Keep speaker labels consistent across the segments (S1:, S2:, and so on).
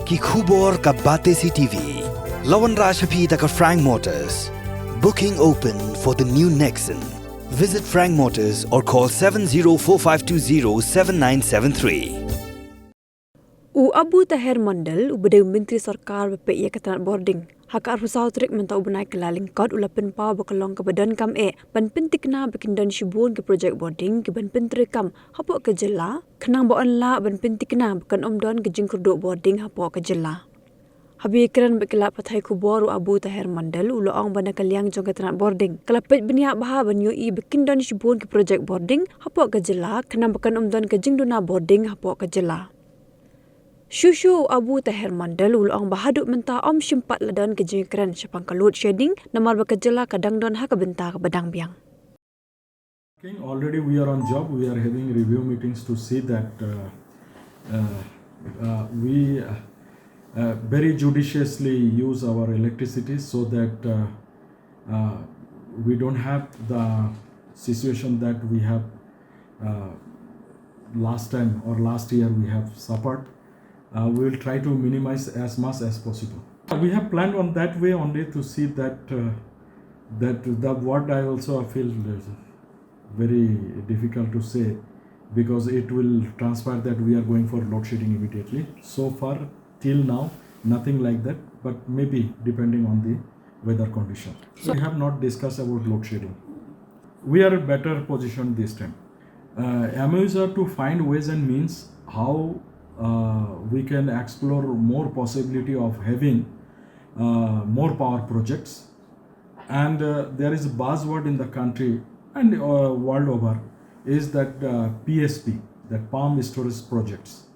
S1: ki khubor ka bate si TV. Lawan Rashapi taka Frank Motors. Booking open for the new Nexon. Visit Frank Motors or call 7045207973.
S2: Abu Tahir Mandal ubade Menteri Sorkar BPI katan boarding hak arusau trik mentau benai kelaling kod ulapen pau bakalong ke Donkam ban pentikna bekindan shibun ke projek boarding ke ban pentrikam hapok ke Jylla kenang boan la ban pentikna bekan omdon ke jingkurduk boarding hapok ke Jylla. Habi Kren bekilap pathai kubor Abu Tahir Mandal uloong bana kaliang jong katan boarding kelapet beniak baha ban yoi bekindan shibun ke projek boarding hapok ke Jylla kenang bekan omdon ke jingduna boarding hapok ke Jylla. Shushu Abu Tahir Mandal ulong bahaduk menta om shimpat ladan ke Kren syapang kalut shading namar baka Jylla kadang don hak benta ke badang biang.
S3: Already we are on job. We are having review meetings to see that we very judiciously use our electricity so that we don't have the situation that we have last time or last year we have suffered. We will try to minimize as much as possible. We have planned on that way only to see that that the word I also feel very difficult to say because it will transpire that we are going for load shedding immediately. So far till now nothing like that, but maybe depending on the weather condition. We have not discussed about load shedding. We are in better position this time. MOUs are to find ways and means how we can explore more possibility of having more power projects, and there is a buzzword in the country and world over is that PSP, that palm storage projects.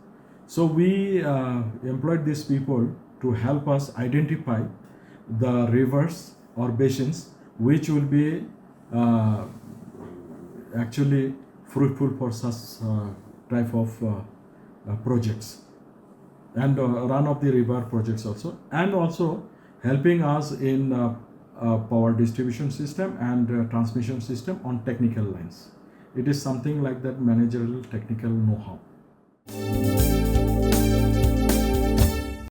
S3: So we employed these people to help us identify the rivers or basins which will be actually fruitful for such type of projects, and run of the river projects also, and also helping us in power distribution system and transmission system on technical lines. It is something like that managerial technical know-how.